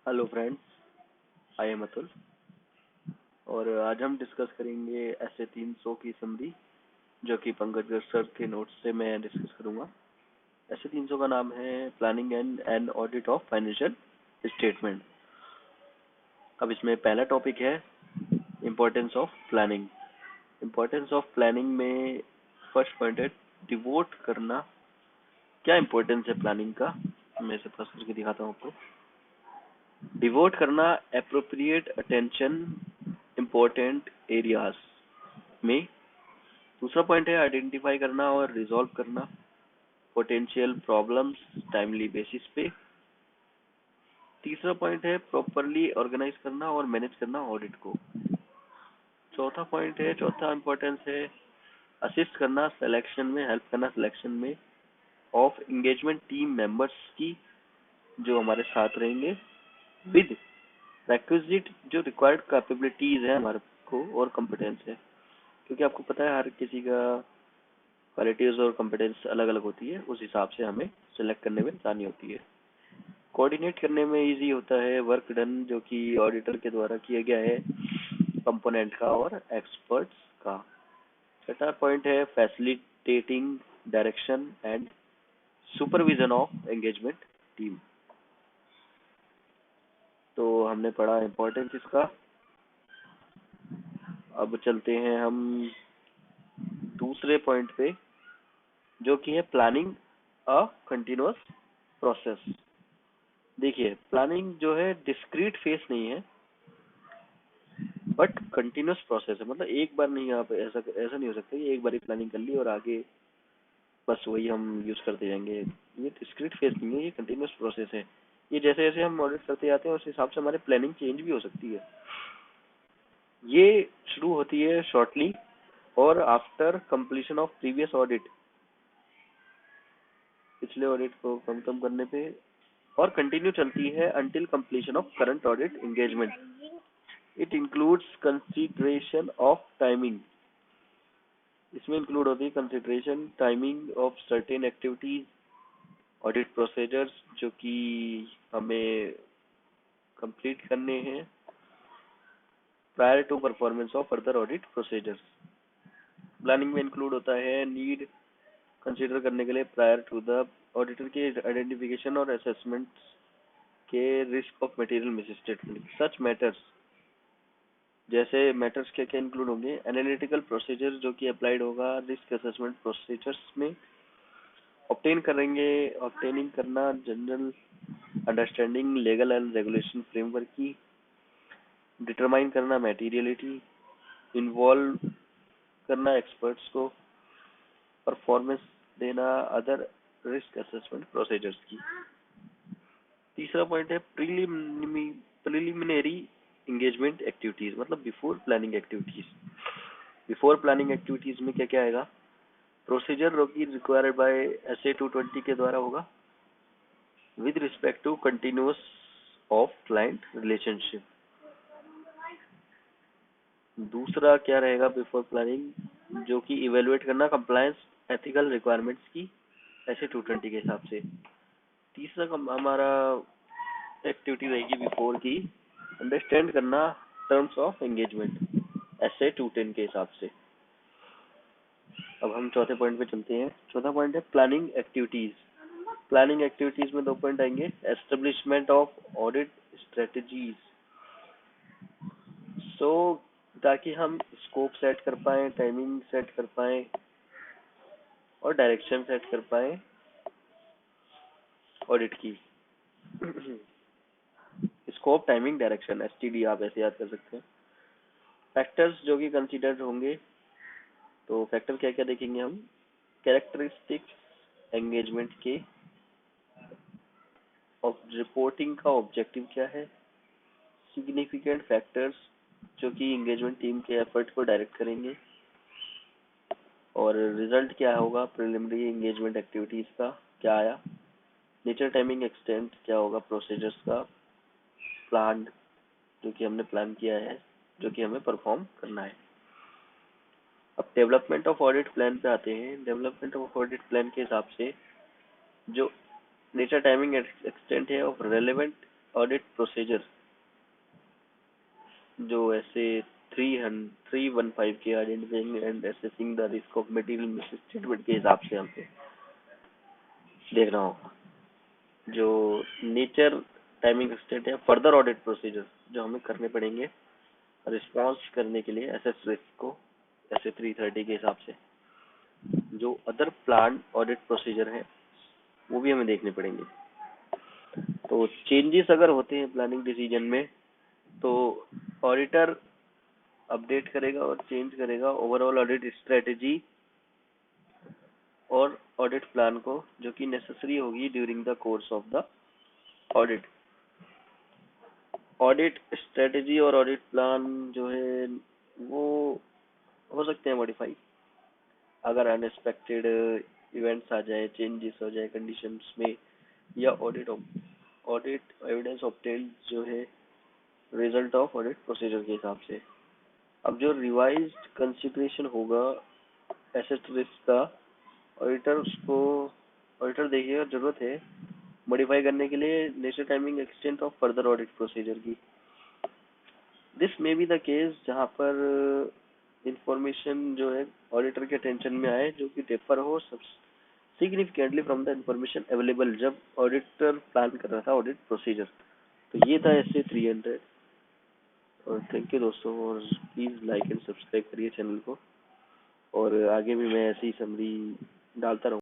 Hello friends, I am Atul और आज हम डिस्कस करेंगे ऐसे 300 की समरी जो कि पंकज सर के नोट्स से मैं डिस्कस करूंगा। ऐसे 300 का नाम है planning and audit of financial statement. अब इसमें पहला टॉपिक है importance of planning. Importance of planning में फर्स्ट पॉइंट है डिवोट करना। क्या इम्पोर्टेंस है प्लानिंग का, मैं इसे पास करके दिखाता हूँ आपको। डिवोट करना एप्रोप्रिएट अटेंशन इम्पोर्टेंट एरियाज में। दूसरा पॉइंट है आइडेंटिफाई करना और रिजॉल्व करना पोटेंशियल प्रॉब्लम्स टाइमली बेसिस पे। तीसरा पॉइंट है प्रॉपरली ऑर्गेनाइज करना और मैनेज करना ऑडिट को। चौथा इम्पोर्टेंस है असिस्ट करना सिलेक्शन में, हेल्प करना सिलेक्शन में ऑफ एंगेजमेंट टीम मेंबर्स की जो हमारे साथ रहेंगे विद रिक्विजिट जो रिक्वायर्ड कैपेबिलिटीज है हमारे को और कॉम्पिटेंस है, क्योंकि आपको पता है हर किसी का क्वालिटीज और कॉम्पिटेंस अलग अलग होती है, उस हिसाब से हमें सिलेक्ट करने में आसानी होती है। कोऑर्डिनेट करने में इजी होता है वर्क डन जो कि ऑडिटर के द्वारा किया गया है कंपोनेंट का और एक्सपर्ट्स का। छठा पॉइंट है facilitating direction and supervision of engagement team. तो हमने पढ़ा इम्पोर्टेंस इसका। अब चलते हैं हम दूसरे पॉइंट पे जो कि है प्लानिंग अ कंटिन्यूअस प्रोसेस। देखिए प्लानिंग जो है डिस्क्रीट फेस नहीं है बट कंटिन्यूअस प्रोसेस है। मतलब एक बार नहीं, आप ऐसा ऐसा नहीं हो सकता कि एक बार ही प्लानिंग कर ली और आगे बस वही हम यूज करते जाएंगे। ये डिस्क्रीट फेस नहीं है, ये कंटिन्यूअस प्रोसेस है। ये जैसे जैसे हम ऑडिट करते जाते हैं उस हिसाब से हमारी प्लानिंग चेंज भी हो सकती है। ये शुरू होती है शॉर्टली और after completion of previous audit, पिछले ऑडिट को खत्म करने पे, और कंटिन्यू चलती है until completion of current audit engagement. It includes consideration of timing. इसमें इंक्लूड होती है consideration timing of certain activities audit procedures जो कि हमें कंप्लीट करने हैं prior to performance of further audit procedures. Planning में इंक्लूड होता है नीड कंसीडर करने के लिए प्रायर टू द ऑडिटर के आइडेंटिफिकेशन और असेसमेंट के risk of material misstatement such matters. जैसे मैटर्स क्या क्या इंक्लूड होंगे, एनालिटिकल प्रोसीजर जो कि अप्लाइड होगा रिस्क असेसमेंट प्रोसीजर्स में। ऑब्टेनिंग करना general understanding legal and regulation framework की। डिटरमाइन करना मटेरियलिटी। इन्वॉल्व करना एक्सपर्ट्स को। परफॉर्मेंस देना अदर रिस्क असेसमेंट प्रोसीजर्स की। तीसरा पॉइंट है प्रिलिमिनरी एंगेजमेंट एक्टिविटीज, मतलब before planning activities. Before planning activities में क्या क्या आएगा, प्रोसीजर जो कि रिक्वायर्ड बाय SA 220 के द्वारा होगा with respect to continuous of client relationship. दूसरा क्या रहेगा बिफोर प्लानिंग, जो कि इवेलुएट करना कंप्लायंस एथिकल रिक्वायरमेंट्स की SA 220 के हिसाब से। तीसरा हमारा एक्टिविटी रहेगी बिफोर की अंडरस्टैंड करना टर्म्स ऑफ एंगेजमेंट SA 210 के हिसाब से। अब हम चौथे पॉइंट पे चलते हैं। चौथा पॉइंट है प्लानिंग एक्टिविटीज। प्लानिंग एक्टिविटीज में दो पॉइंट आएंगे, एस्टेब्लिशमेंट ऑफ ऑडिट स्ट्रेटजीज। सो ताकि हम स्कोप सेट कर पाए, टाइमिंग सेट कर पाए और डायरेक्शन सेट कर पाए ऑडिट की। स्कोप टाइमिंग डायरेक्शन STD आप ऐसे याद कर सकते हैं। फैक्टर्स जो कि कंसीडर्ड होंगे, तो फैक्टर क्या क्या देखेंगे हम, कैरेक्टरिस्टिक्स एंगेजमेंट के, रिपोर्टिंग का ऑब्जेक्टिव क्या है, सिग्निफिकेंट फैक्टर्स जो कि एंगेजमेंट टीम के एफर्ट को डायरेक्ट करेंगे, और रिजल्ट क्या होगा प्रिलिमिनरी एंगेजमेंट एक्टिविटीज का क्या आया, नेचर टाइमिंग एक्सटेंट क्या होगा प्रोसीजर्स का, प्लान जो कि हमने प्लान किया है जो कि हमें परफॉर्म करना है। अब डेवलपमेंट ऑफ ऑडिट प्लान पे आते हैं। डेवलपमेंट ऑफ ऑडिट प्लान के हिसाब से जो नेचर टाइमिंग एक्सटेंट है ऑफ रेलेवेंट ऑडिट प्रोसीजर जो ऐसे 315 के identifying and assessing the risk of material misstatement के हिसाब से हमसे देखना होगा। जो नेचर टाइमिंग एक्सटेंट है, फर्दर ऑडिट प्रोसीजर जो हमें करने पड़ेंगे रिस्पॉन्स करने के लिए एसेस रिस्क को ऐसे 330 के हिसाब से। जो अदर प्लान ऑडिट प्रोसीजर है वो भी हमें देखने पड़ेंगे। तो चेंजेस अगर होते हैं प्लानिंग डिसीजन में तो ऑडिटर अपडेट करेगा और चेंज करेगा ओवरऑल ऑडिट स्ट्रेटेजी और ऑडिट प्लान को, जो कि नेसेसरी होगी during the course of the audit. Audit strategy और ऑडिट प्लान जो है वो हो सकते हैं मॉडिफाई अगर अनएक्सपेक्टेड इवेंट्स आ जाए, चेंजेस हो जाए कंडीशंस में, या ऑडिट एविडेंस ऑब्टेन्ड जो है रिजल्ट ऑफ ऑडिट प्रोसीजर के हिसाब से। अब जो रिवाइज्ड कंसिडरेशन होगा एसेट रिस्क का, ऑडिटर देखिएगा जरूरत है मॉडिफाई करने के लिए nature timing extent of further audit procedure की। This may be the case जहाँ पर इंफॉर्मेशन जो है ऑडिटर के अटेंशन में आए जो कि डिफर हो significantly from the information available जब ऑडिटर प्लान कर रहा था ऑडिट प्रोसीजर। तो ये था ऐसे 300। और थैंक यू दोस्तों, और प्लीज़ लाइक एंड सब्सक्राइब करिए चैनल को, और आगे भी मैं ऐसी समरी डालता रहूँगा।